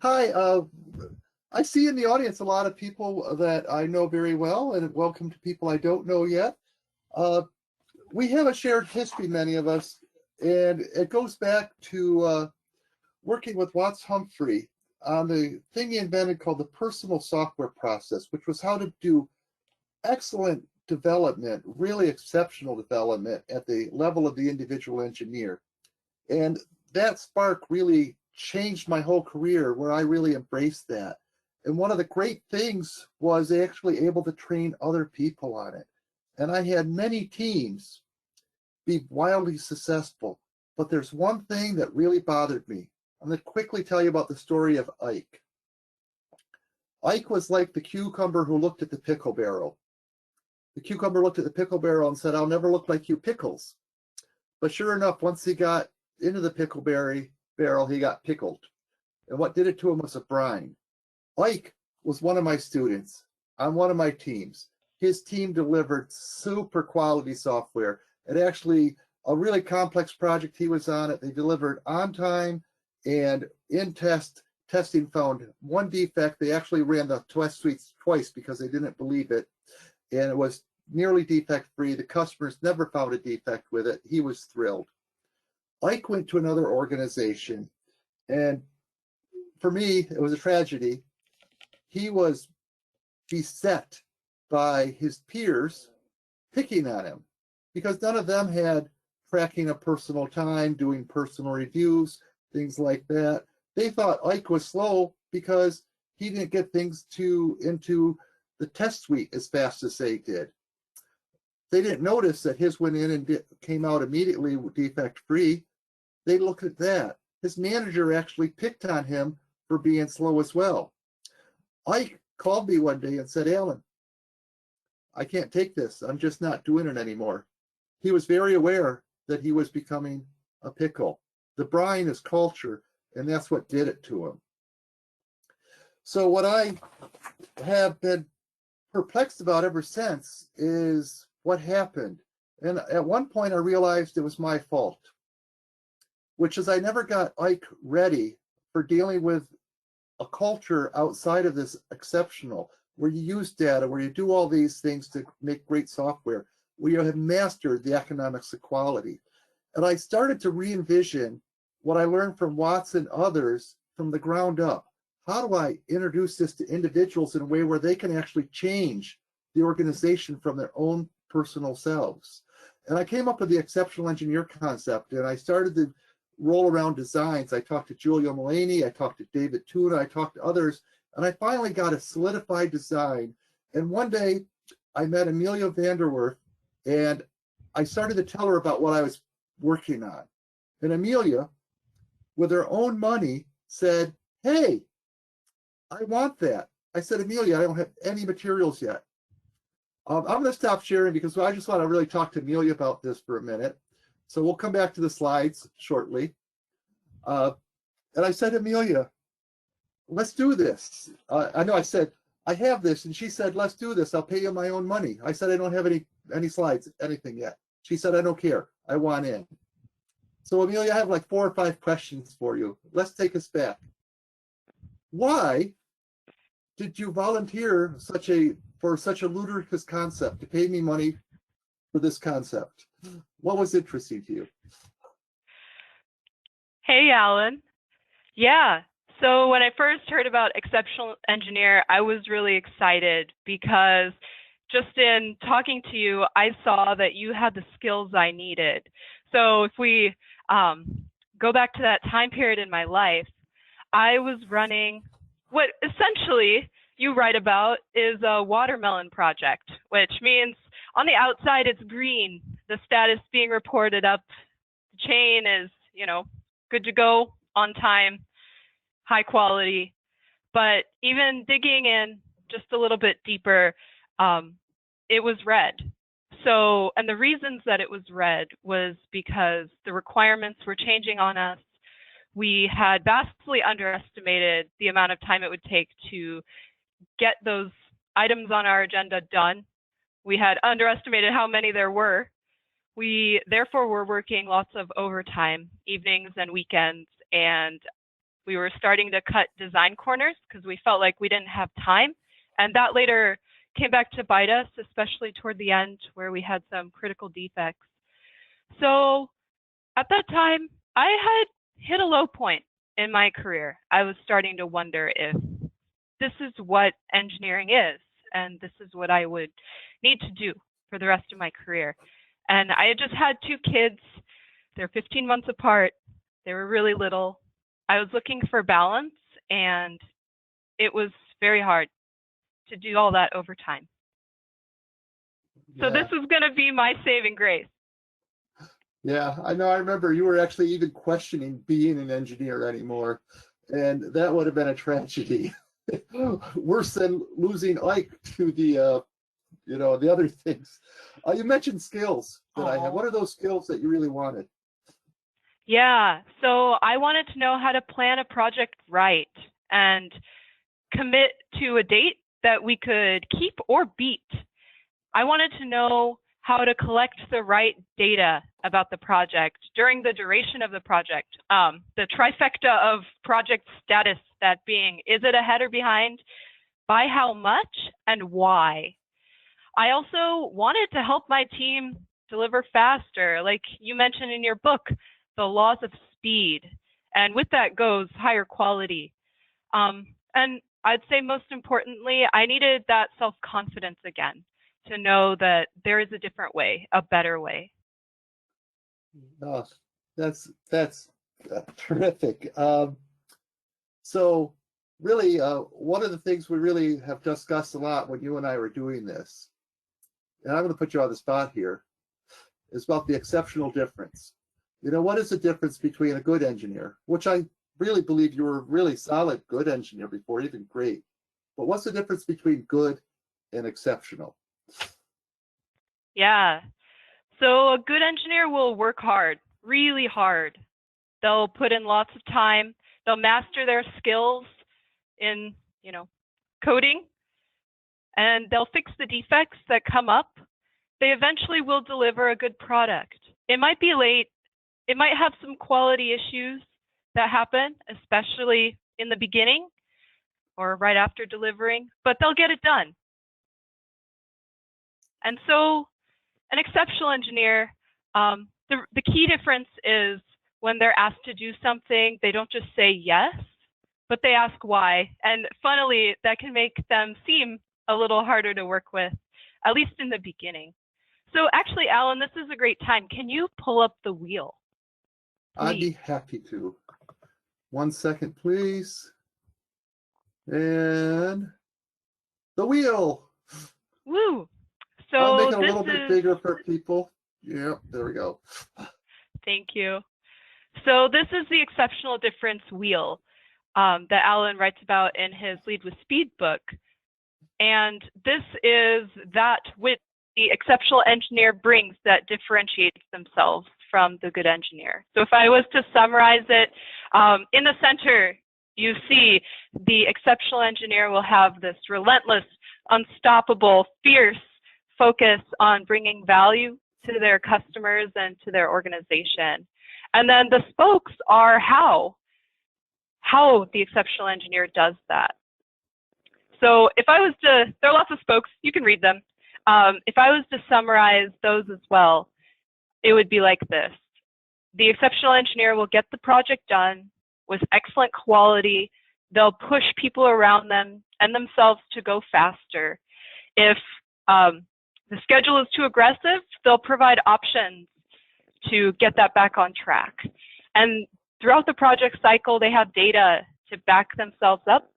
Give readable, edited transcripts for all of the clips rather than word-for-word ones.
Hi, I see in the audience a lot of people that I know very well, and welcome to people I don't know yet. Uh, we have a shared history, many of us, and it goes back to working with Watts Humphrey on the thing he invented called the personal software process, which was how to do excellent development, really exceptional development at the level of the individual engineer. And that spark really changed my whole career, where I really embraced that. And one of the great things was actually able to train other people on it. And I had many teams be wildly successful. But there's one thing that really bothered me. I'm going to quickly tell you about the story of Ike. Ike was like the cucumber who looked at the pickle barrel. The cucumber looked at the pickle barrel and said, "I'll never look like you pickles." But sure enough, once he got into the barrel, he got pickled. And what did it to him was a brine. Ike was one of my students on one of my teams. His team delivered super quality software. It actually, a really complex project he was on it. They delivered on time, and in testing found one defect. They actually ran the test suites twice because they didn't believe it. And it was nearly defect-free. The customers never found a defect with it. He was thrilled. Ike went to another organization, and for me, it was a tragedy. He was beset by his peers picking on him because none of them had tracking of personal time, doing personal reviews, things like that. They thought Ike was slow because he didn't get things into the test suite as fast as they did. They didn't notice that his went in and came out immediately defect-free. They looked at that. His manager actually picked on him for being slow as well. Ike called me one day and said, "Alan, I can't take this. I'm just not doing it anymore." He was very aware that he was becoming a pickle. The brine is culture, and that's what did it to him. So what I have been perplexed about ever since is what happened. And at one point I realized it was my fault, which is I never got Ike ready for dealing with a culture outside of this exceptional, where you use data, where you do all these things to make great software, where you have mastered the economics of quality. And I started to re-envision what I learned from Watts and others from the ground up. How do I introduce this to individuals in a way where they can actually change the organization from their own personal selves? And I came up with the exceptional engineer concept, and I started to roll around designs. I talked to Giulio Mullany, I talked to David Tuna, I talked to others, and I finally got a solidified design. And one day I met Emilia Vanderwerf, and I started to tell her about what I was working on. And Emilia, with her own money, said, "Hey, I want that." I said, "Emilia, I don't have any materials yet." I'm going to stop sharing because I just want to really talk to Emilia about this for a minute. So we'll come back to the slides shortly. And I said, "Emilia, let's do this." I know I said, "I have this." And she said, "Let's do this. I'll pay you my own money." I said, "I don't have any slides, anything yet." She said, "I don't care. I want in." So Emilia, I have like 4 or 5 questions for you. Let's take us back. Why did you volunteer for such a ludicrous concept, to pay me money for this concept? What was interesting to you? Hey, Alan. Yeah. So when I first heard about Exceptional Engineer, I was really excited because just in talking to you, I saw that you had the skills I needed. So if we go back to that time period in my life, I was running what essentially you write about is a watermelon project, which means on the outside it's green, the status being reported up, the chain is, good to go, on time, high quality. But even digging in just a little bit deeper, it was red. So, and the reasons that it was red was because the requirements were changing on us. We had vastly underestimated the amount of time it would take to get those items on our agenda done. We had underestimated how many there were. We therefore were working lots of overtime, evenings and weekends, and We were starting to cut design corners because we felt like we didn't have time. And that later came back to bite us, especially toward the end where we had some critical defects. So at that time, I had hit a low point in my career. I was starting to wonder if this is what engineering is, and this is what I would need to do for the rest of my career. And I had just had 2 kids. They're 15 months apart. They were really little. I was looking for balance, and it was very hard to do all that over time. So this was going to be my saving grace. Yeah, I know. I remember you were actually even questioning being an engineer anymore, and that would have been a tragedy. Worse than losing Ike to the, the other things. You mentioned skills that I have. What are those skills that you really wanted? Yeah, so I wanted to know how to plan a project right and commit to a date that we could keep or beat. I wanted to know how to collect the right data about the project during the duration of the project. The trifecta of project status, that being, is it ahead or behind, by how much, and why. I also wanted to help my team deliver faster, like you mentioned in your book, the laws of speed. And with that goes higher quality. And I'd say most importantly, I needed that self-confidence again, to know that there is a different way, a better way. Oh, that's terrific. So really, one of the things we really have discussed a lot when you and I were doing this, and I'm going to put you on the spot here, is about the exceptional difference. What is the difference between a good engineer, which I really believe you were a really solid good engineer before, even great. But what's the difference between good and exceptional? Yeah. So a good engineer will work hard, really hard. They'll put in lots of time. They'll master their skills in, coding, and they'll fix the defects that come up. They eventually will deliver a good product. It might be late. It might have some quality issues that happen, especially in the beginning or right after delivering, but they'll get it done. And so an exceptional engineer, the key difference is when they're asked to do something, they don't just say yes, but they ask why. And funnily, that can make them seem a little harder to work with, at least in the beginning. So actually, Alan, this is a great time. Can you pull up the wheel? Please? I'd be happy to. 1 second, please. And the wheel. Woo! So I'll make it a little bit bigger for people. Yep, there we go. Thank you. So this is the exceptional difference wheel that Alan writes about in his Lead with Speed book. And this is that which the exceptional engineer brings that differentiates themselves from the good engineer. So if I was to summarize it, in the center, you see the exceptional engineer will have this relentless, unstoppable, fierce focus on bringing value to their customers and to their organization. And then the spokes are how the exceptional engineer does that. So if I was to, there are lots of spokes, you can read them. If I was to summarize those as well, it would be like this. The exceptional engineer will get the project done with excellent quality. They'll push people around them and themselves to go faster. If the schedule is too aggressive, they'll provide options to get that back on track. And throughout the project cycle, they have data to back themselves up.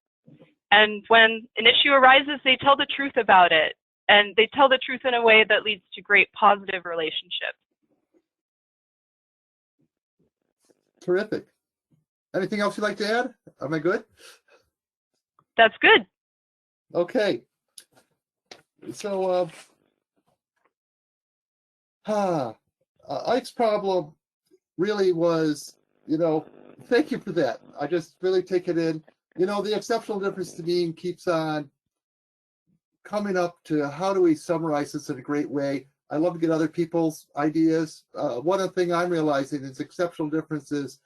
And when an issue arises, they tell the truth about it. And they tell the truth in a way that leads to great positive relationships. Terrific. Anything else you'd like to add? Am I good? That's good. Okay. So, Ike's problem really was, thank you for that. I just really take it in. The exceptional difference to me keeps on coming up to how do we summarize this in a great way. I love to get other people's ideas. One of the things I'm realizing is exceptional differences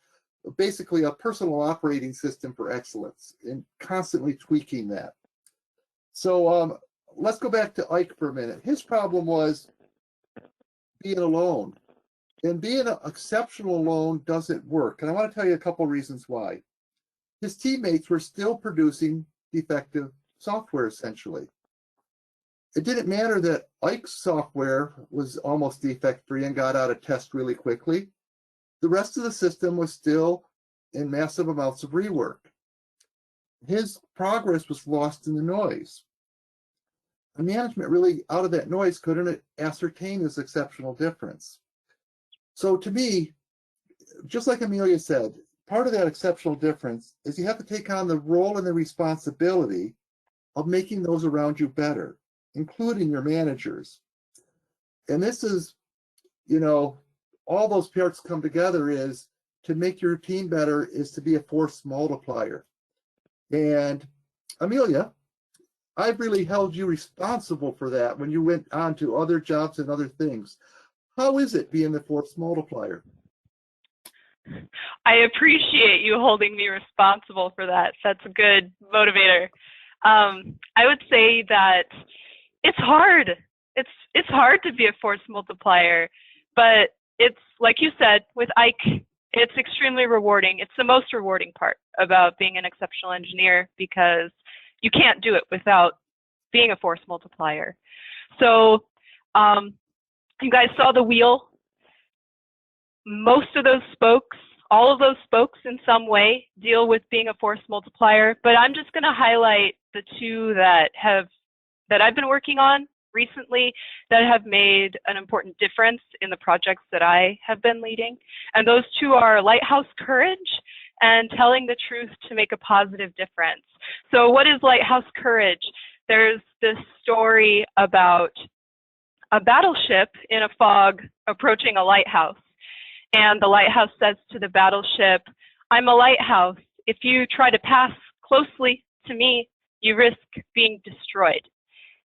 basically a personal operating system for excellence and constantly tweaking that. So let's go back to Ike for a minute. His problem was being alone. And being exceptional alone doesn't work. And I want to tell you a couple reasons why. His teammates were still producing defective software, essentially. It didn't matter that Ike's software was almost defect-free and got out of test really quickly. The rest of the system was still in massive amounts of rework. His progress was lost in the noise. The management really, out of that noise, couldn't ascertain this exceptional difference. So to me, just like Emilia said, part of that exceptional difference is you have to take on the role and the responsibility of making those around you better, including your managers. And this is, you know, all those parts come together is to make your team better is to be a force multiplier. And Emilia, I've really held you responsible for that when you went on to other jobs and other things. How is it being the force multiplier? I appreciate you holding me responsible for that. That's a good motivator. I would say that it's hard. It's hard to be a force multiplier, but it's like you said with Ike, it's extremely rewarding. It's the most rewarding part about being an exceptional engineer because you can't do it without being a force multiplier. So you guys saw the wheel. Most of those spokes, all of those spokes in some way deal with being a force multiplier, but I'm just going to highlight the two that I've been working on recently that have made an important difference in the projects that I have been leading. And those two are lighthouse courage and telling the truth to make a positive difference. So what is lighthouse courage? There's this story about a battleship in a fog approaching a lighthouse. And the lighthouse says to the battleship, "I'm a lighthouse. If you try to pass closely to me, you risk being destroyed."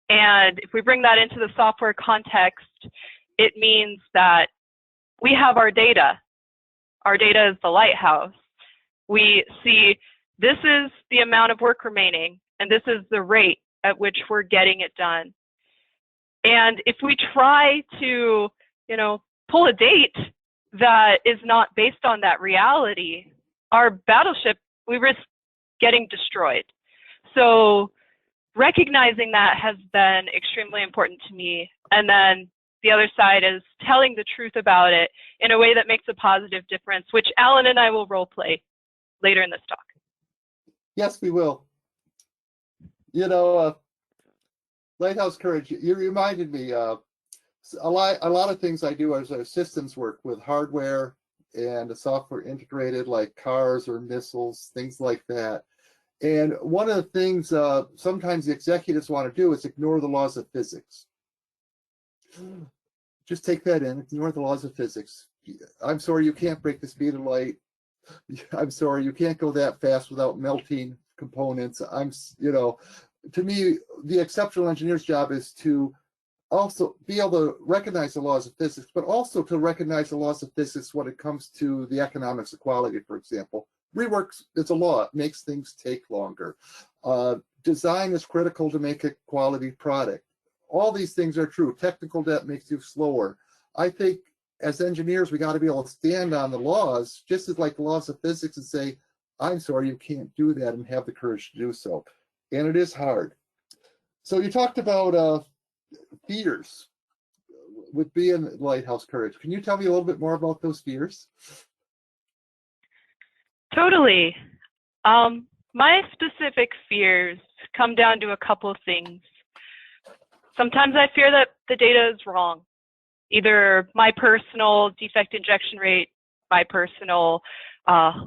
And if we bring that into the software context, it means that we have our data. Our data is the lighthouse. We see this is the amount of work remaining, and this is the rate at which we're getting it done. And if we try to, pull a date that is not based on that reality, our battleship, we risk getting destroyed. So recognizing that has been extremely important to me. And then the other side is telling the truth about it in a way that makes a positive difference, which Alan and I will role play later in this talk. Yes, we will. Lighthouse courage, you reminded me a lot of things I do as a systems work with hardware and the software integrated like cars or missiles, things like that. And one of the things sometimes the executives want to do is ignore the laws of physics. Just take that in, ignore the laws of physics. I'm sorry, you can't break the speed of light. I'm sorry, you can't go that fast without melting components. To me, the exceptional engineer's job is to also be able to recognize the laws of physics, but also to recognize the laws of physics when it comes to the economics of quality, for example. Rework is a law. It makes things take longer. Design is critical to make a quality product. All these things are true. Technical debt makes you slower. I think as engineers, we got to be able to stand on the laws, just as like the laws of physics, and say, I'm sorry, you can't do that, and have the courage to do so. And it is hard. So you talked about fears with being lighthouse courage. Can you tell me a little bit more about those fears? Totally. My specific fears come down to a couple of things. Sometimes I fear that the data is wrong. Either my personal defect injection rate, my personal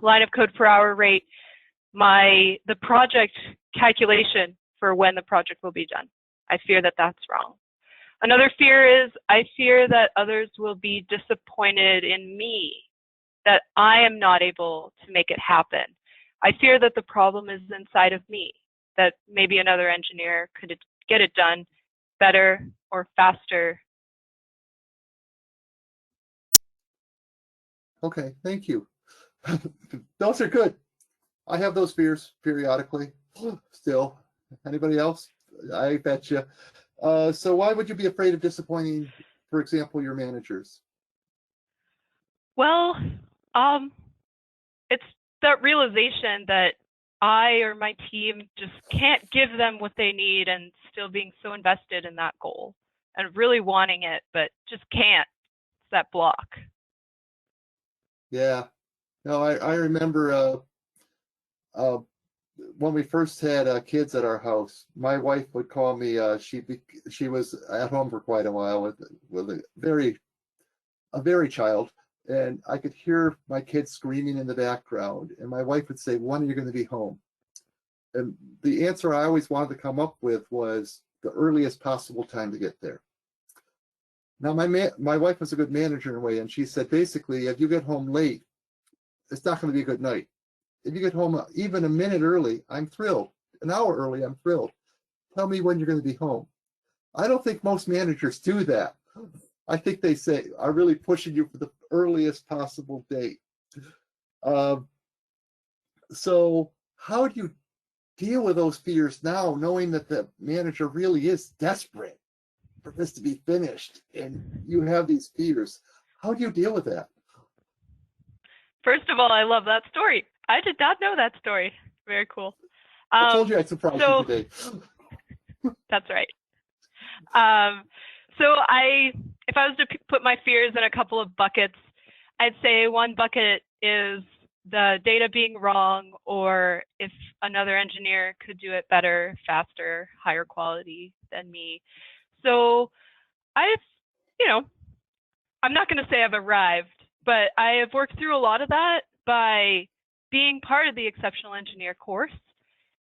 line of code per hour rate, the project calculation for when the project will be done. I fear that that's wrong. Another fear is I fear that others will be disappointed in me, that I am not able to make it happen. I fear that the problem is inside of me, that maybe another engineer could get it done better or faster. Okay, thank you. Those are good. I have those fears periodically still. Anybody else? I bet you. So why would you be afraid of disappointing, for example, your managers? Well, it's that realization that I or my team just can't give them what they need, and still being so invested in that goal and really wanting it, but just can't. It's that block. Yeah. No, I remember uh, when we first had kids at our house, my wife would call me. She was at home for quite a while with a very child, and I could hear my kids screaming in the background. And my wife would say, "When are you going to be home?" And the answer I always wanted to come up with was the earliest possible time to get there. Now, my wife was a good manager in a way, and she said basically, if you get home late, it's not going to be a good night. If you get home even a minute early, I'm thrilled. An hour early, I'm thrilled. Tell me when you're going to be home. I don't think most managers do that. I think they say, I'm really pushing you for the earliest possible date. So how do you deal with those fears now, knowing that the manager really is desperate for this to be finished and you have these fears? How do you deal with that? First of all, I love that story. I did not know that story. Very cool. I told you I'd surprise you today. That's right. If I was to put my fears in a couple of buckets, I'd say one bucket is the data being wrong, or if another engineer could do it better, faster, higher quality than me. So I'm not going to say I've arrived, but I have worked through a lot of that by being part of the Exceptional Engineer course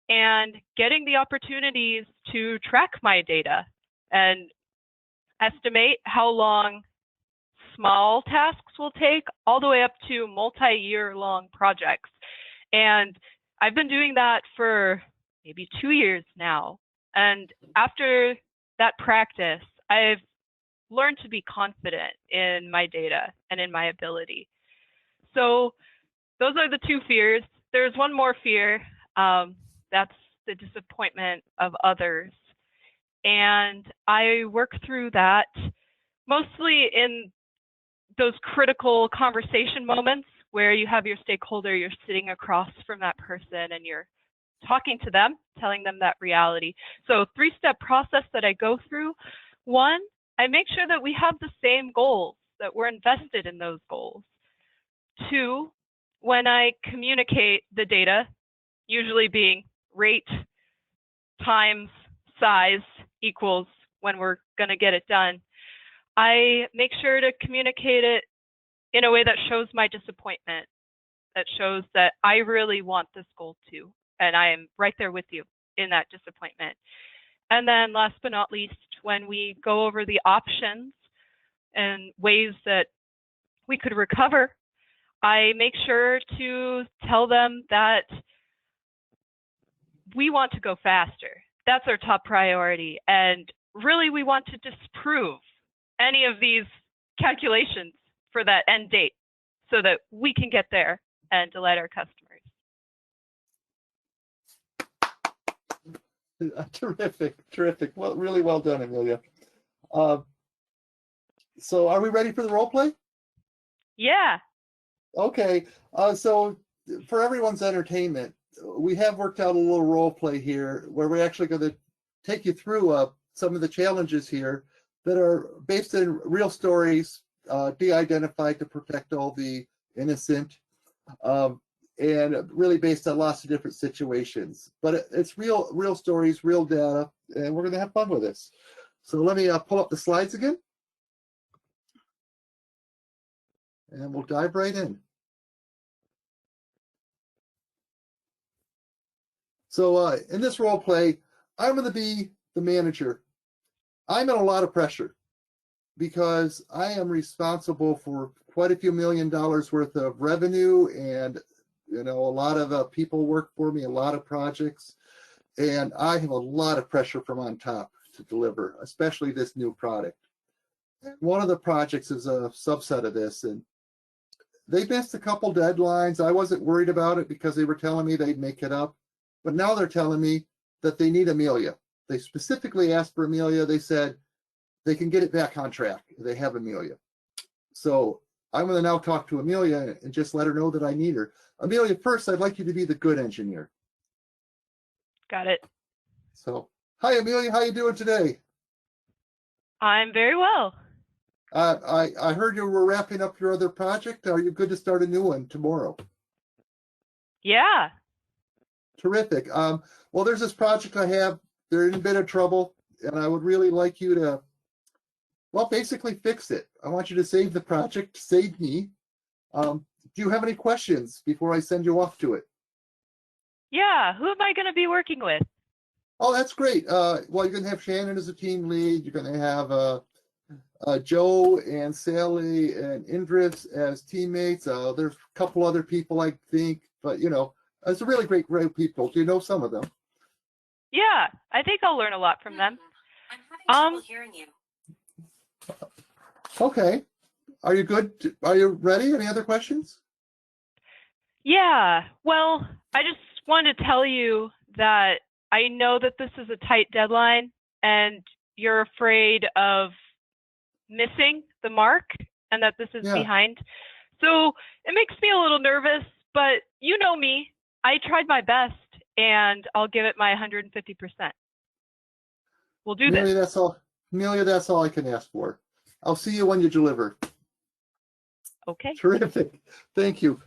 and getting the opportunities to track my data and estimate how long small tasks will take, all the way up to multi-year long projects. And I've been doing that for maybe 2 years now. And after that practice, I've learned to be confident in my data and in my ability. So those are the two fears. There's one more fear. That's the disappointment of others. And I work through that mostly in those critical conversation moments where you have your stakeholder, you're sitting across from that person and you're talking to them, telling them that reality. So 3-step process that I go through. 1, I make sure that we have the same goals, that we're invested in those goals. 2, when I communicate the data, usually being rate times size equals when we're going to get it done, I make sure to communicate it in a way that shows my disappointment, that shows that I really want this goal too, and I am right there with you in that disappointment. And then last but not least, when we go over the options and ways that we could recover, I make sure to tell them that we want to go faster. That's our top priority. And really, we want to disprove any of these calculations for that end date so that we can get there and delight our customers. Terrific. Well, really well done, Emilia. So are we ready for the role play? Yeah. Okay. So for everyone's entertainment, we have worked out a little role play here where we're actually going to take you through some of the challenges here that are based in real stories, de-identified to protect all the innocent, and really based on lots of different situations. But it's real stories, real data, and we're going to have fun with this. So let me pull up the slides again, and we'll dive right in. So in this role play, I'm going to be the manager. I'm in a lot of pressure because I am responsible for quite a few $1 million worth of revenue, and a lot of people work for me, a lot of projects, and I have a lot of pressure from on top to deliver, especially this new product. One of the projects is a subset of this, and they missed a couple deadlines. I wasn't worried about it because they were telling me they'd make it up. But now they're telling me that they need Emilia. They specifically asked for Emilia. They said they can get it back on track. They have Emilia. So I'm going to now talk to Emilia and just let her know that I need her. Emilia, first, I'd like you to be the good engineer. Got it. So, hi, Emilia. How you doing today? I'm very well. I heard you were wrapping up your other project. Are you good to start a new one tomorrow? Yeah. Terrific. Well, there's this project I have. They're in a bit of trouble, and I would really like you to, well, basically fix it. I want you to save the project, save me. Do you have any questions before I send you off to it? Yeah. Who am I going to be working with? Oh, that's great. Well, you're going to have Shannon as a team lead. You're going to have Joe and Sally and Indris as teammates. There's a couple other people, I think, but you know, it's a really great group of people. Do you know some of them? Yeah, I think I'll learn a lot from them. I'm having trouble hearing you. Okay. Are you good? Are you ready? Any other questions? Yeah. Well, I just wanted to tell you that I know that this is a tight deadline and you're afraid of missing the mark and that this is behind. So it makes me a little nervous, but you know me. I tried my best and I'll give it my 150%. We'll do Amelia, this. that's all. Amelia, that's all I can ask for. I'll see you when you deliver. Okay. Terrific. Thank you.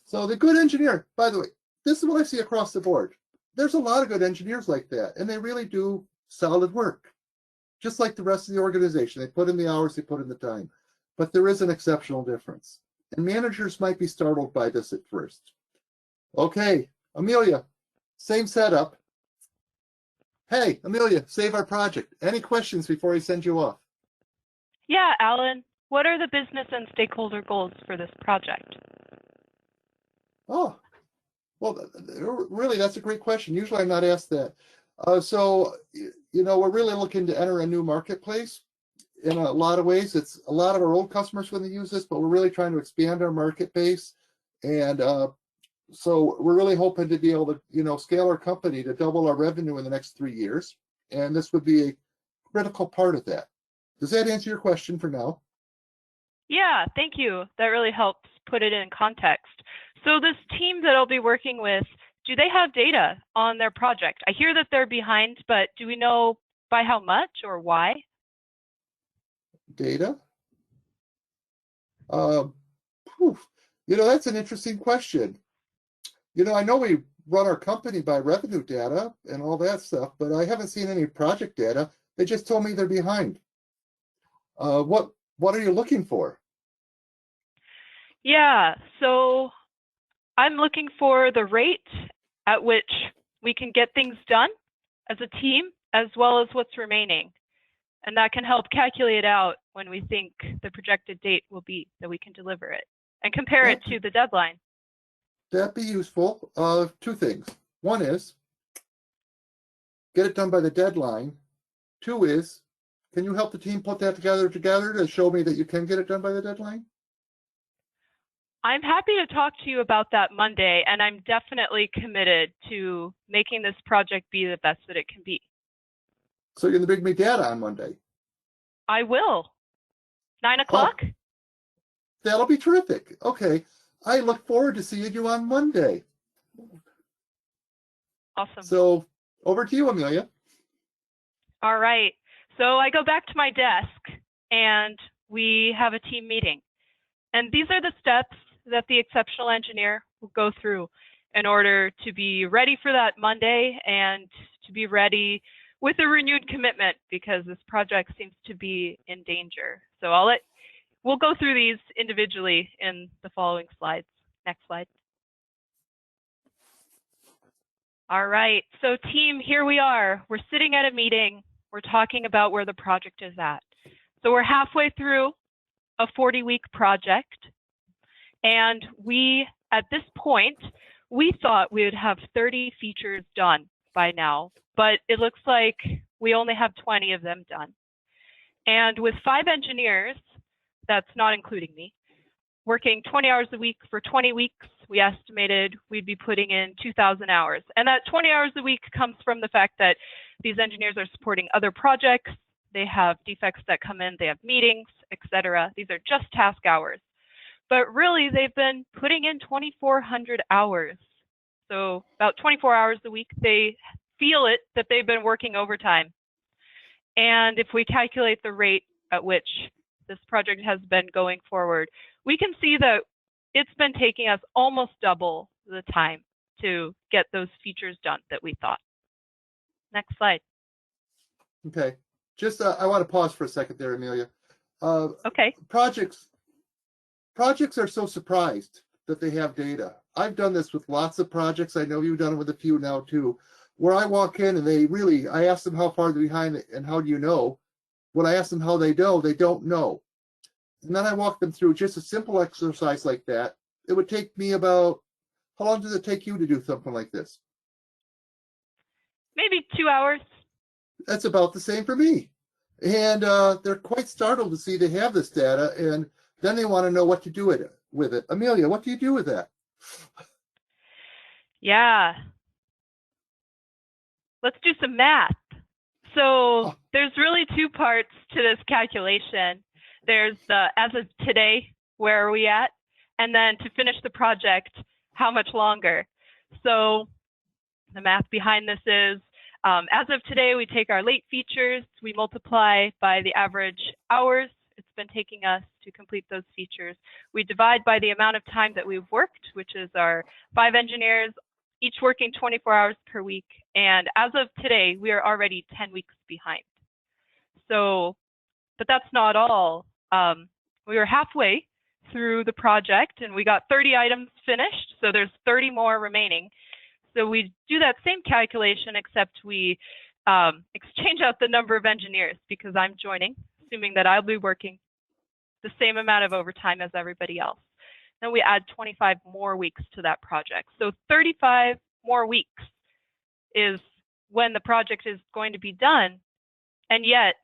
So the good engineer, by the way, this is what I see across the board. There's a lot of good engineers like that, and they really do solid work. Just like the rest of the organization. They put in the hours, they put in the time. But there is an exceptional difference. And managers might be startled by this at first. Okay, Amelia, same setup. Hey, Amelia, save our project. Any questions before I send you off? Yeah, Alan, what are the business and stakeholder goals for this project? Oh, well, really, that's a great question. Usually I'm not asked that. You know, we're really looking to enter a new marketplace in a lot of ways. It's a lot of our old customers when they use this, but we're really trying to expand our market base. And so we're really hoping to be able to, you know, scale our company to double our revenue in the next 3 years. And this would be a critical part of that. Does that answer your question for now? Yeah, thank you. That really helps put it in context. So this team that I'll be working with, do they have data on their project? I hear that they're behind, but do we know by how much or why? Data? You know, that's an interesting question. You know, I know we run our company by revenue data and all that stuff, but I haven't seen any project data. They just told me they're behind. What are you looking for? Yeah, so I'm looking for the rate at which we can get things done as a team, as well as what's remaining. And that can help calculate out when we think the projected date will be that we can deliver it and compare it to the deadline. That'd be useful. Two things. One is get it done by the deadline. Two is, can you help the team put that together to show me that you can get it done by the deadline? I'm happy to talk to you about that Monday, and I'm definitely committed to making this project be the best that it can be. So you're going to bring me data on Monday? I will. 9 o'clock? Oh, that'll be terrific. Okay. I look forward to seeing you on Monday. Awesome. So over to you, Amelia. All right. So I go back to my desk and we have a team meeting. And these are the steps that the exceptional engineer will go through in order to be ready for that Monday and to be ready with a renewed commitment because this project seems to be in danger. So we'll go through these individually in the following slides. Next slide. All right, so team, here we are. We're sitting at a meeting. We're talking about where the project is at. So we're halfway through a 40-week project. And at this point, we thought we would have 30 features done by now, but it looks like we only have 20 of them done. And with 5 engineers, that's not including me, working 20 hours a week for 20 weeks, we estimated we'd be putting in 2,000 hours. And that 20 hours a week comes from the fact that these engineers are supporting other projects, they have defects that come in, they have meetings, etc. These are just task hours. But really, they've been putting in 2,400 hours. So about 24 hours a week, they feel it that they've been working overtime. And if we calculate the rate at which this project has been going forward, we can see that it's been taking us almost double the time to get those features done that we thought. Next slide. Okay. Just, I want to pause for a second there, Emilia. Okay. Projects are so surprised that they have data. I've done this with lots of projects. I know you've done it with a few now too, where I walk in and I ask them how far they're behind and how do you know? When I ask them how they don't know. And then I walk them through just a simple exercise like that. It would take me about, how long does it take you to do something like this? Maybe 2 hours. That's about the same for me. And they're quite startled to see they have this data, and then they want to know what to do with it. Emilia, what do you do with that? Yeah. Let's do some math. So there's really two parts to this calculation. There's the as of today, where are we at? And then to finish the project, how much longer? So the math behind this is, as of today, we take our late features, we multiply by the average hours it's been taking us to complete those features. We divide by the amount of time that we've worked, which is our 5 engineers, each working 24 hours per week. And as of today, we are already 10 weeks behind. So, but that's not all. We were halfway through the project and we got 30 items finished. So there's 30 more remaining. So we do that same calculation, except we exchange out the number of engineers because I'm joining, assuming that I'll be working the same amount of overtime as everybody else. Then we add 25 more weeks to that project. So 35 more weeks is when the project is going to be done. And yet,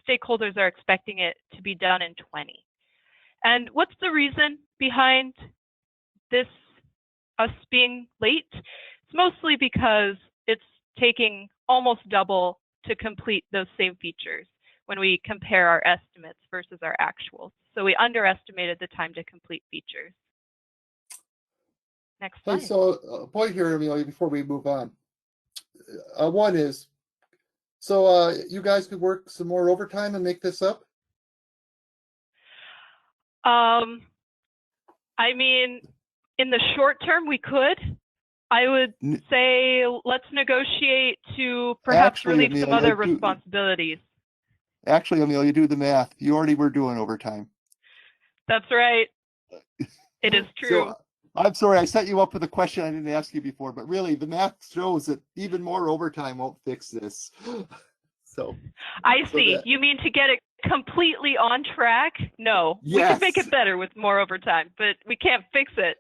stakeholders are expecting it to be done in 20. And what's the reason behind this, us being late? It's mostly because it's taking almost double to complete those same features when we compare our estimates versus our actuals. So we underestimated the time to complete features. Next slide. Hey, so a point here, Emilia, before we move on. One is, so you guys could work some more overtime and make this up? I mean, in the short term, we could. I would say let's negotiate to perhaps relieve some other responsibilities. Actually, Emilia, do the math. You already were doing overtime. That's right. It is true. So, I'm sorry, I set you up with a question I didn't ask you before, but really the math shows that even more overtime won't fix this. So I see. You mean to get it completely on track? No. Yes. We can make it better with more overtime, but we can't fix it.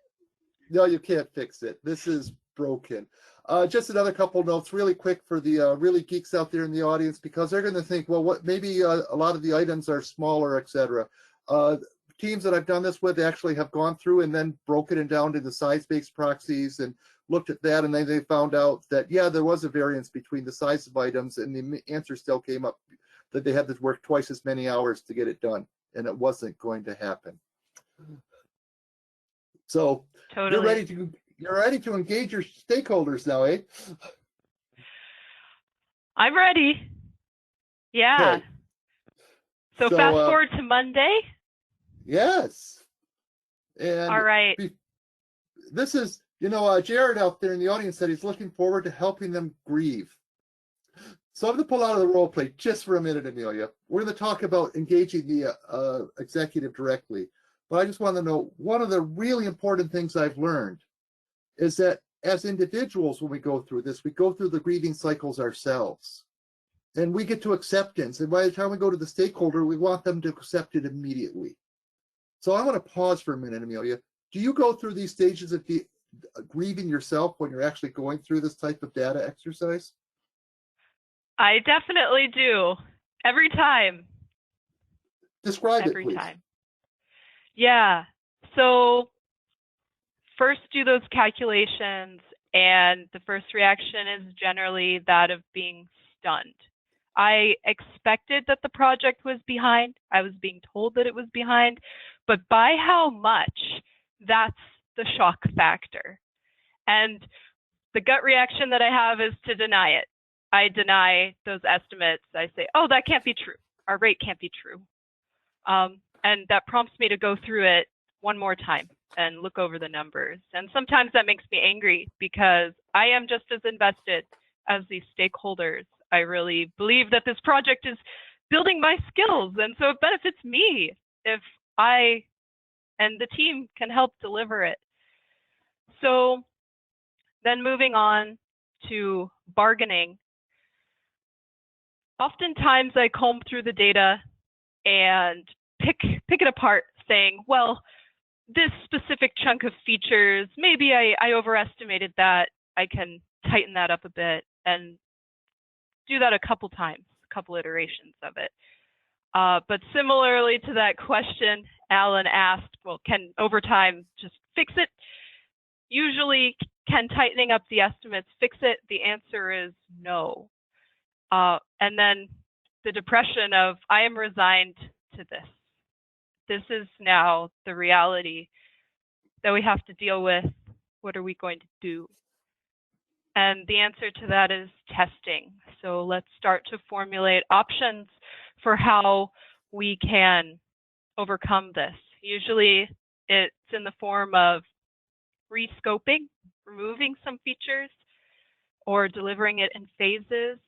No, you can't fix it. This is broken. Just another couple notes really quick for the really geeks out there in the audience, because they're going to think, well, what maybe a lot of the items are smaller, etc. Teams that I've done this with actually have gone through and then broken it down to the size-based proxies and looked at that, and then they found out that, yeah, there was a variance between the size of items, and the answer still came up that they had to work twice as many hours to get it done, and it wasn't going to happen. So totally. You're ready to engage your stakeholders now, eh? I'm ready. Yeah. Okay. So fast forward to Monday. Yes. And all right. This is, Jared out there in the audience said he's looking forward to helping them grieve. So I'm going to pull out of the role play just for a minute, Emilia. We're going to talk about engaging the executive directly. But I just want to know, one of the really important things I've learned is that as individuals, when we go through this, we go through the grieving cycles ourselves. And we get to acceptance. And by the time we go to the stakeholder, we want them to accept it immediately. So I want to pause for a minute, Emilia. Do you go through these stages of grieving yourself when you're actually going through this type of data exercise? I definitely do. Every time. Describe it, every please. time. Yeah. So first do those calculations, and the first reaction is generally that of being stunned. I expected that the project was behind. I was being told that it was behind, but by how much, that's the shock factor. And the gut reaction that I have is to deny it. I deny those estimates. I say, oh, that can't be true. Our rate can't be true. And that prompts me to go through it one more time and look over the numbers. And sometimes that makes me angry because I am just as invested as these stakeholders. I really believe that this project is building my skills, and so it benefits me if I and the team can help deliver it. So then moving on to bargaining. Oftentimes I comb through the data and pick it apart, saying, well, this specific chunk of features, maybe I overestimated that. I can tighten that up a bit and do that a couple times, a couple iterations of it. But similarly to that question Alan asked, well, can overtime just fix it? Usually, can tightening up the estimates fix it? The answer is no. And then the depression of, I am resigned to this. This is now the reality that we have to deal with. What are we going to do? And the answer to that is testing. So let's start to formulate options for how we can overcome this. Usually it's in the form of rescoping, removing some features, or delivering it in phases,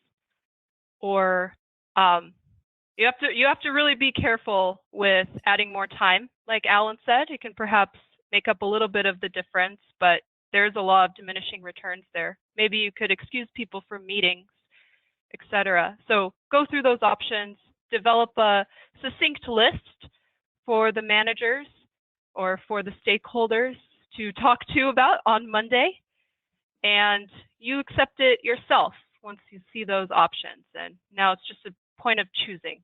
or you have to really be careful with adding more time. Like Alan said, it can perhaps make up a little bit of the difference, but there's a law of diminishing returns there. Maybe you could excuse people from meetings, etc. So go through those options, develop a succinct list for the managers or for the stakeholders to talk to about on Monday, and you accept it yourself once you see those options. And now it's just a point of choosing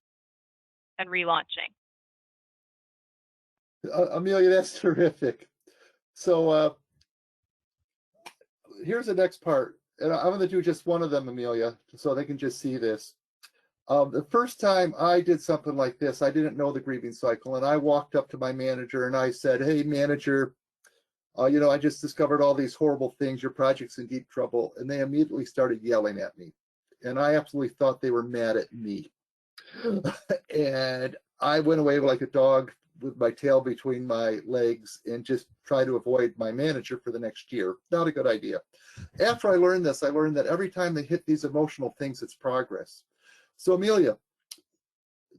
and relaunching. Emilia, that's terrific. So here's the next part, and I'm going to do just one of them, Emilia, so they can just see this. The first time I did something like this, I didn't know the grieving cycle, and I walked up to my manager and I said, hey, manager, I just discovered all these horrible things. Your project's in deep trouble. And they immediately started yelling at me. And I absolutely thought they were mad at me. And I went away like a dog with my tail between my legs and just try to avoid my manager for the next year. Not a good idea. After I learned this, I learned that every time they hit these emotional things, it's progress. So Emilia,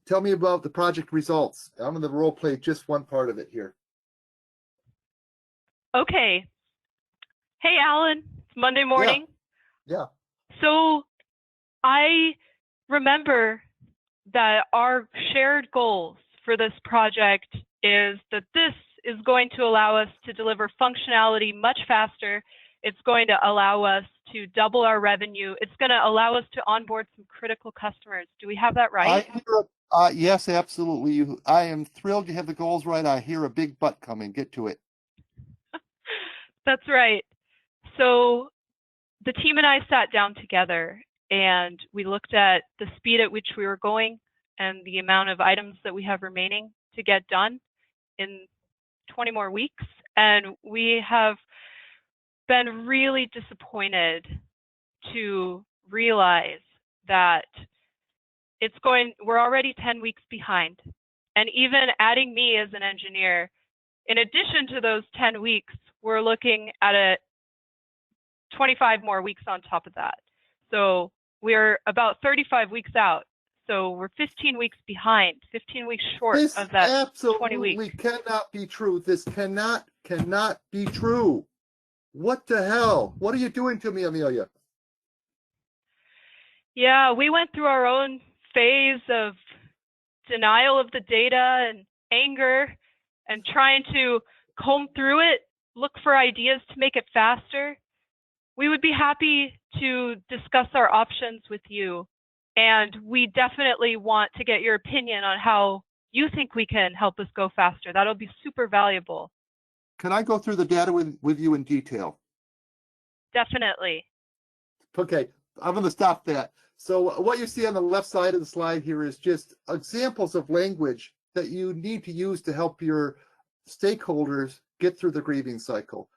tell me about the project results. I'm going to role play just one part of it here. Okay. Hey, Alan, it's Monday morning. Yeah. So I remember that our shared goals for this project is that this is going to allow us to deliver functionality much faster. It's going to allow us to double our revenue. It's going to allow us to onboard some critical customers. Do we have that right? Yes, absolutely. I am thrilled you have the goals right. I hear a big but coming. Get to it. That's right. So the team and I sat down together and we looked at the speed at which we were going and the amount of items that we have remaining to get done in 20 more weeks. And we have been really disappointed to realize that we're already 10 weeks behind. And even adding me as an engineer, in addition to those 10 weeks, we're looking at 25 more weeks on top of that. So we're about 35 weeks out. So we're 15 weeks behind, 15 weeks short of that 20 weeks. This absolutely cannot be true. This cannot be true. What the hell? What are you doing to me, Emilia? Yeah, we went through our own phase of denial of the data and anger and trying to comb through it, look for ideas to make it faster. We would be happy to discuss our options with you. And we definitely want to get your opinion on how you think we can help us go faster. That'll be super valuable. Can I go through the data with you in detail? Definitely. Okay, I'm going to stop that. So what you see on the left side of the slide here is just examples of language that you need to use to help your stakeholders get through the grieving cycle.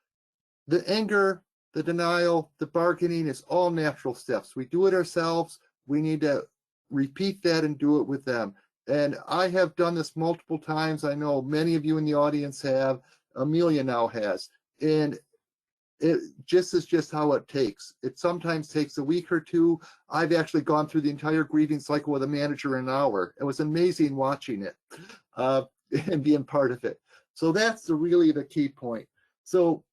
The anger, the denial, the bargaining is all natural steps. We do it ourselves. We need to repeat that and do it with them. And I have done this multiple times. I know many of you in the audience have. Emilia now has. And it just is just how it takes. It sometimes takes a week or two. I've actually gone through the entire grieving cycle with a manager in an hour. It was amazing watching it and being part of it. So that's really the key point. So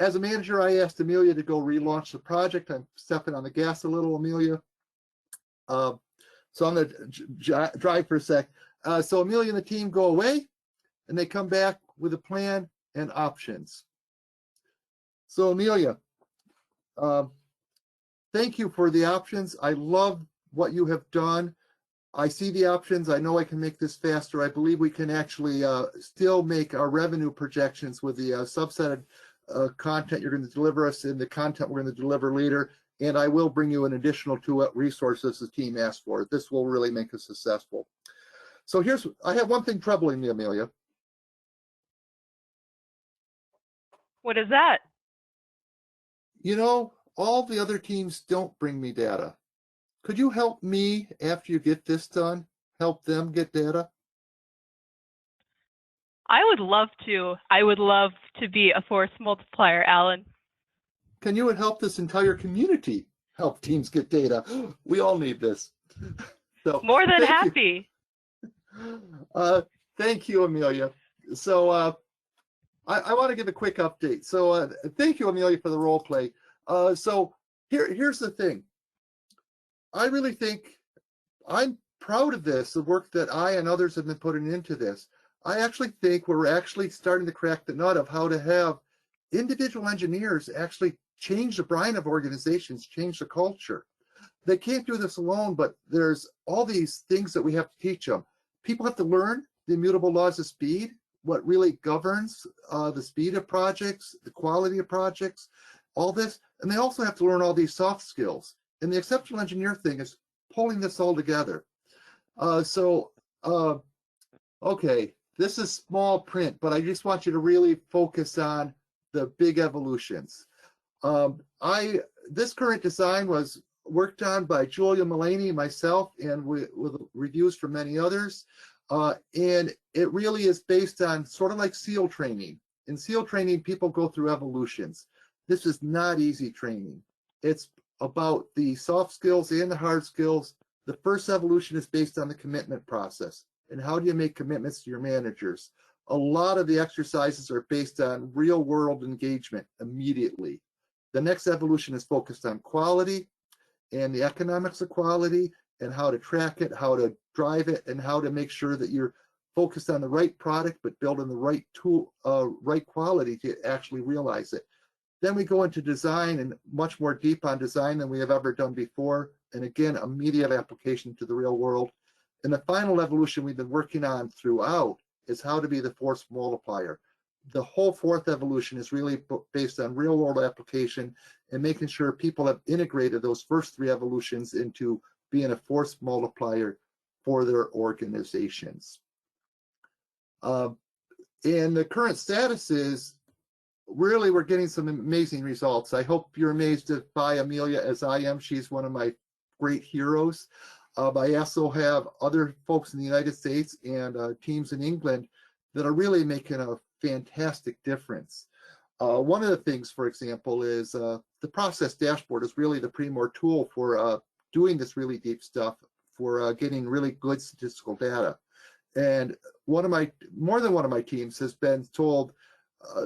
as a manager, I asked Emilia to go relaunch the project. I'm stepping on the gas a little, Emilia. So I'm going to drive for a sec. So Emilia and the team go away, and they come back with a plan and options. So Emilia, thank you for the options. I love what you have done. I see the options. I know I can make this faster. I believe we can actually still make our revenue projections with the subset of content you're going to deliver us and the content we're going to deliver later. And I will bring you an additional 2 resources the team asked for. This will really make us successful. So I have one thing troubling me, Emilia. What is that? You know, all the other teams don't bring me data. Could you help me after you get this done? Help them get data? I would love to. I would love to be a force multiplier, Alan. Can you help this entire community help teams get data? We all need this. So, more than happy. Thank you, Emilia. So I want to give a quick update. So thank you, Emilia, for the role play. So here's the thing. I really think I'm proud of this, the work that I and others have been putting into this. I actually think we're actually starting to crack the nut of how to have individual engineers actually change the brine of organizations, change the culture. They can't do this alone, but there's all these things that we have to teach them. People have to learn the immutable laws of speed, what really governs the speed of projects, the quality of projects, all this. And they also have to learn all these soft skills. And the exceptional engineer thing is pulling this all together. Okay, this is small print, but I just want you to really focus on the big evolutions. This current design was worked on by Julia Mullaney, myself, and with reviews from many others. And it really is based on sort of like SEAL training. In SEAL training, people go through evolutions. This is not easy training. It's about the soft skills and the hard skills. The first evolution is based on the commitment process. And how do you make commitments to your managers? A lot of the exercises are based on real world engagement immediately. The next evolution is focused on quality and the economics of quality and how to track it, how to drive it, and how to make sure that you're focused on the right product, but building the right tool, right quality to actually realize it. Then we go into design and much more deep on design than we have ever done before. And again, immediate application to the real world. And the final evolution we've been working on throughout is how to be the force multiplier. The whole fourth evolution is really based on real world application and making sure people have integrated those first 3 evolutions into being a force multiplier for their organizations. And the current status is really we're getting some amazing results. I hope you're amazed by Emilia as I am. She's one of my great heroes. I also have other folks in the United States and teams in England that are really making a fantastic difference. One of the things, for example, is the process dashboard is really the premier tool for doing this really deep stuff, for getting really good statistical data. And more than one of my teams has been told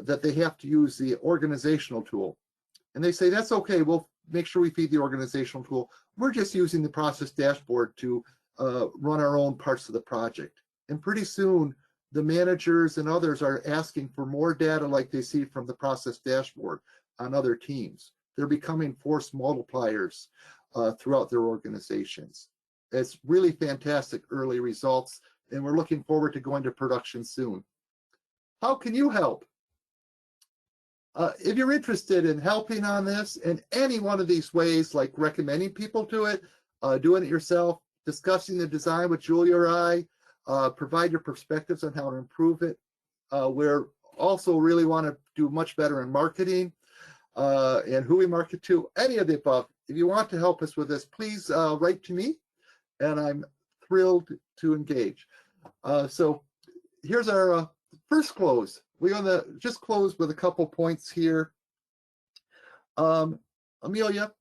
that they have to use the organizational tool. And they say, that's okay, we'll make sure we feed the organizational tool. We're just using the process dashboard to run our own parts of the project. And pretty soon, the managers and others are asking for more data like they see from the process dashboard on other teams. They're becoming force multipliers throughout their organizations. It's really fantastic early results. and we're looking forward to going to production soon. How can you help? If you're interested in helping on this in any one of these ways, like recommending people to it, doing it yourself, discussing the design with Julia or I, provide your perspectives on how to improve it. We're also really want to do much better in marketing and who we market to, any of the above. If you want to help us with this, please write to me, and I'm thrilled to engage. So here's our first close. We're going to just close with a couple points here. Emilia,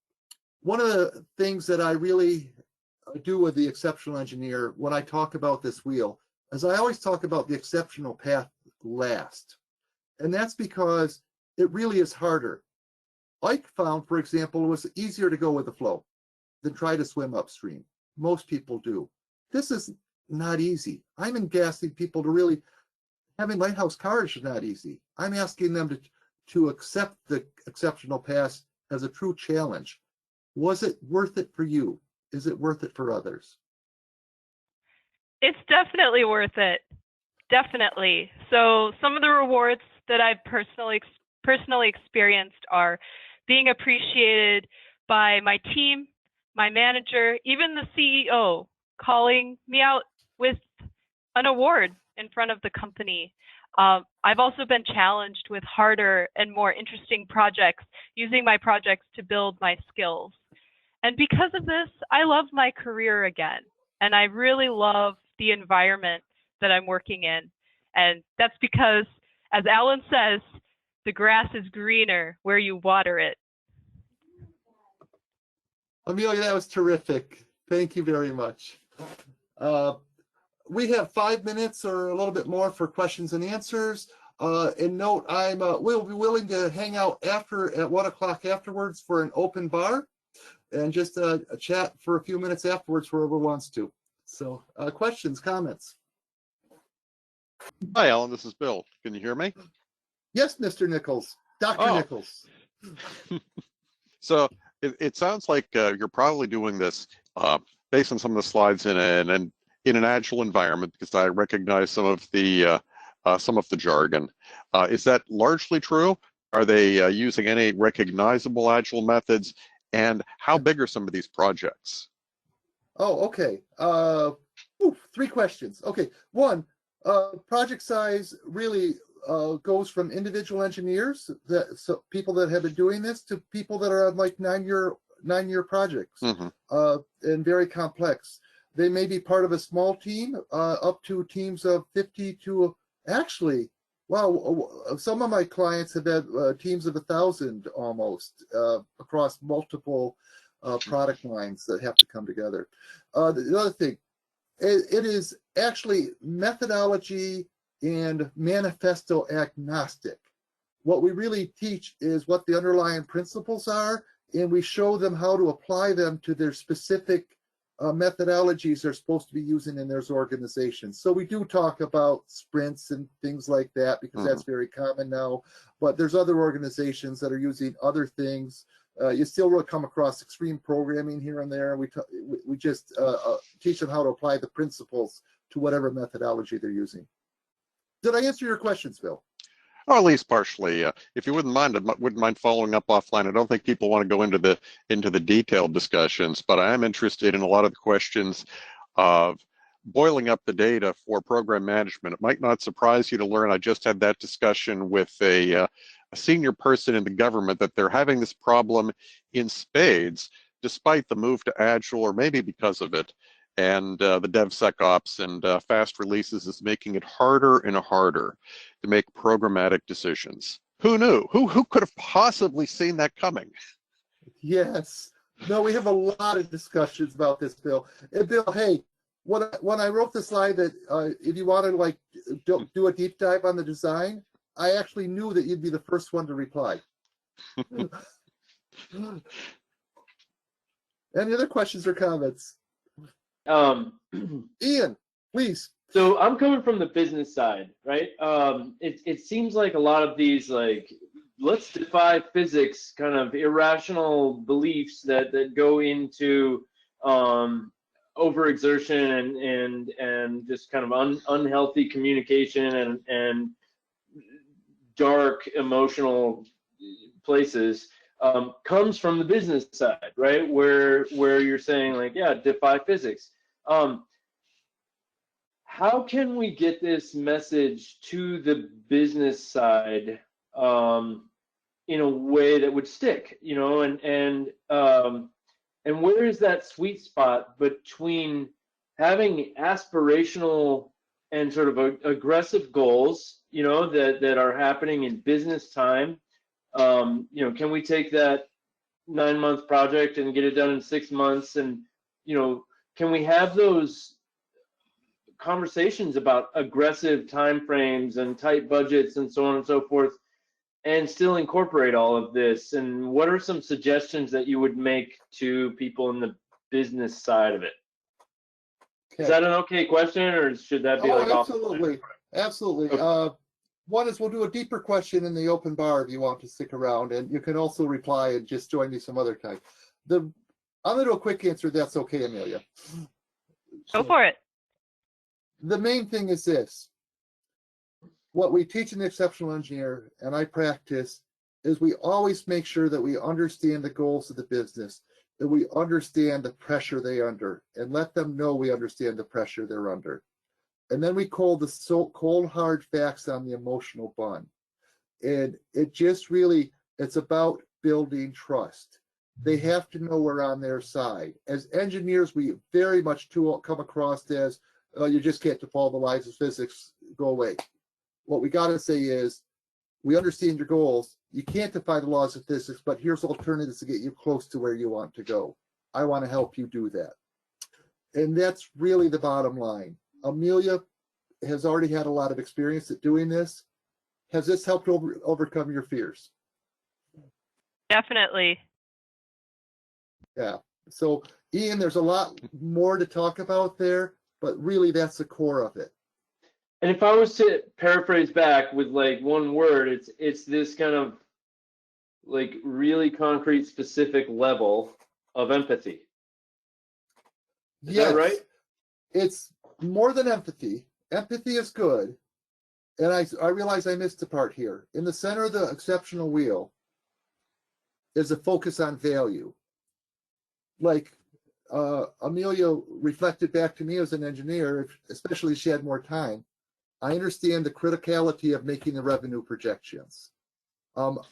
one of the things that I really do with the exceptional engineer when I talk about this wheel is I always talk about the exceptional path last. And that's because it really is harder. Ike found, for example, it was easier to go with the flow than try to swim upstream. Most people do. This is not easy. I'm asking people to really, having lighthouse courage is not easy. I'm asking them to accept the exceptional path as a true challenge. Was it worth it for you? Is it worth it for others? It's definitely worth it. Definitely. So some of the rewards that I've personally experienced are being appreciated by my team, my manager, even the CEO calling me out with an award in front of the company. I've also been challenged with harder and more interesting projects, using my projects to build my skills. And because of this, I love my career again. And I really love the environment that I'm working in. And that's because, as Alan says, the grass is greener where you water it. Emilia, that was terrific. Thank you very much. We have 5 minutes or a little bit more for questions and answers. And note, we'll be willing to hang out at 1 o'clock afterwards for an open bar, and just a chat for a few minutes afterwards, whoever wants to. So, questions, comments? Hi, Alan. This is Bill. Can you hear me? Yes, Mr. Nichols, Dr. Nichols. So it sounds like you're probably doing this based on some of the slides in an agile environment, because I recognize some of the jargon. Is that largely true? Are they using any recognizable agile methods? And how big are some of these projects? Oh, okay. 3 questions. Okay, one, project size really goes from individual engineers, people that have been doing this, to people that are on like 9-year projects, and very complex. They may be part of a small team, up to teams of 50 to actually. Wow, some of my clients have had teams of 1,000 almost across multiple product lines that have to come together. The other thing, it is actually methodology and manifesto agnostic. What we really teach is what the underlying principles are, and we show them how to apply them to their specific methodologies they're supposed to be using in their organizations. So we do talk about sprints and things like that, because that's very common now, but there's other organizations that are using other things. You still will come across extreme programming here and there. We just teach them how to apply the principles to whatever methodology they're using. Did I answer your questions, Bill? Or at least partially. If you wouldn't mind following up offline. I don't think people want to go into the detailed discussions, but I am interested in a lot of the questions of boiling up the data for program management. It might not surprise you to learn I just had that discussion with a senior person in the government, that they're having this problem in spades, despite the move to Agile, or maybe because of it. And the DevSecOps and fast releases is making it harder and harder to make programmatic decisions. Who knew? Who could have possibly seen that coming? Yes. No, we have a lot of discussions about this, Bill. And Bill, hey, when I wrote the slide that if you want to like do a deep dive on the design, I actually knew that you'd be the first one to reply. Any other questions or comments? Ian, please. So I'm coming from the business side, right? It seems like a lot of these, like, let's defy physics kind of irrational beliefs that go into overexertion and just kind of unhealthy communication and dark emotional places comes from the business side, right? Where you're saying like, yeah, defy physics. How can we get this message to the business side in a way that would stick, you know, and where is that sweet spot between having aspirational and sort of aggressive goals, you know, that are happening in business time? You know, can we take that 9-month project and get it done in 6 months? And, you know, can we have those conversations about aggressive timeframes and tight budgets and so on and so forth, and still incorporate all of this? And what are some suggestions that you would make to people in the business side of it? Okay. Is that an okay question, or should that be like absolutely, absolutely. Okay. One is we'll do a deeper question in the open bar if you want to stick around, and you can also reply and just join me some other time. I'm going to do a quick answer. That's okay, Emilia. Go for it. The main thing is this. What we teach an exceptional engineer, and I practice, is we always make sure that we understand the goals of the business, that we understand the pressure they're under, and let them know we understand the pressure they're under. And then we call the cold hard facts on the emotional bun. And it just really, it's about building trust. They have to know we're on their side. As engineers, we very much come across as, oh, you just can't defy the laws of physics, go away. What we got to say is, we understand your goals. You can't defy the laws of physics, but here's alternatives to get you close to where you want to go. I want to help you do that. And that's really the bottom line. Emilia has already had a lot of experience at doing this. Has this helped overcome your fears? Definitely. Yeah. So, Ian, there's a lot more to talk about there, but really that's the core of it. And if I was to paraphrase back with like one word, it's this kind of like really concrete, specific level of empathy. Is that right? It's more than empathy. Empathy is good. And I realize I missed a part here. In the center of the exceptional wheel is a focus on value. Like Emilia reflected back to me as an engineer, especially if she had more time. I understand the criticality of making the revenue projections.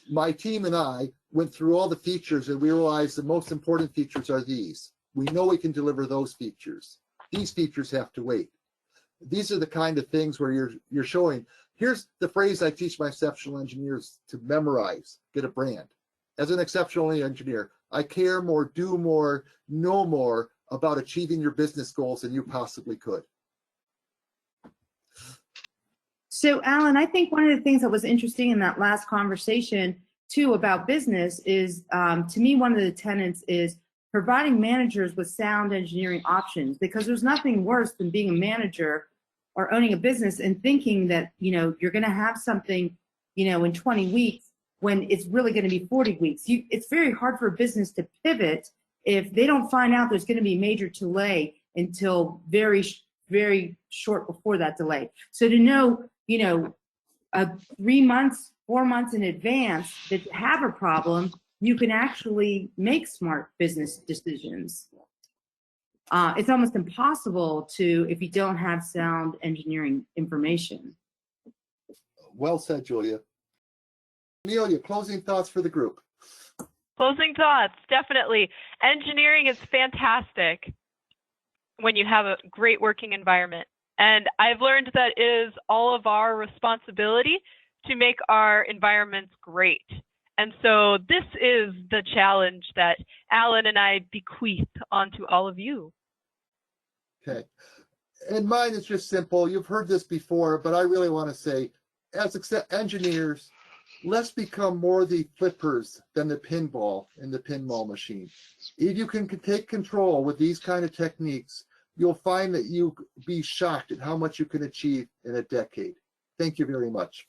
My team and I went through all the features and we realized the most important features are these. We know we can deliver those features. These features have to wait. These are the kind of things where you're showing. Here's the phrase I teach my exceptional engineers to memorize, get a brand. As an exceptional engineer, I care more, do more, know more about achieving your business goals than you possibly could. So, Alan, I think one of the things that was interesting in that last conversation, too, about business is, to me, one of the tenets is providing managers with sound engineering options, because there's nothing worse than being a manager or owning a business and thinking that, you know, you're going to have something, you know, in 20 weeks when it's really going to be 40 weeks. It's very hard for a business to pivot if they don't find out there's going to be major delay until very short before that delay. So to know, you know, 3 months, 4 months in advance that you have a problem, you can actually make smart business decisions. It's almost impossible to if you don't have sound engineering information. Well said, Julia. Emilia, closing thoughts for the group. Closing thoughts, definitely. Engineering is fantastic when you have a great working environment. And I've learned that it is all of our responsibility to make our environments great. And so this is the challenge that Alan and I bequeath onto all of you. Okay. And mine is just simple. You've heard this before, but I really want to say, as engineers, let's become more the flippers than the pinball in the pinball machine. If you can take control with these kind of techniques, you'll find that you'll be shocked at how much you can achieve in a decade. Thank you very much.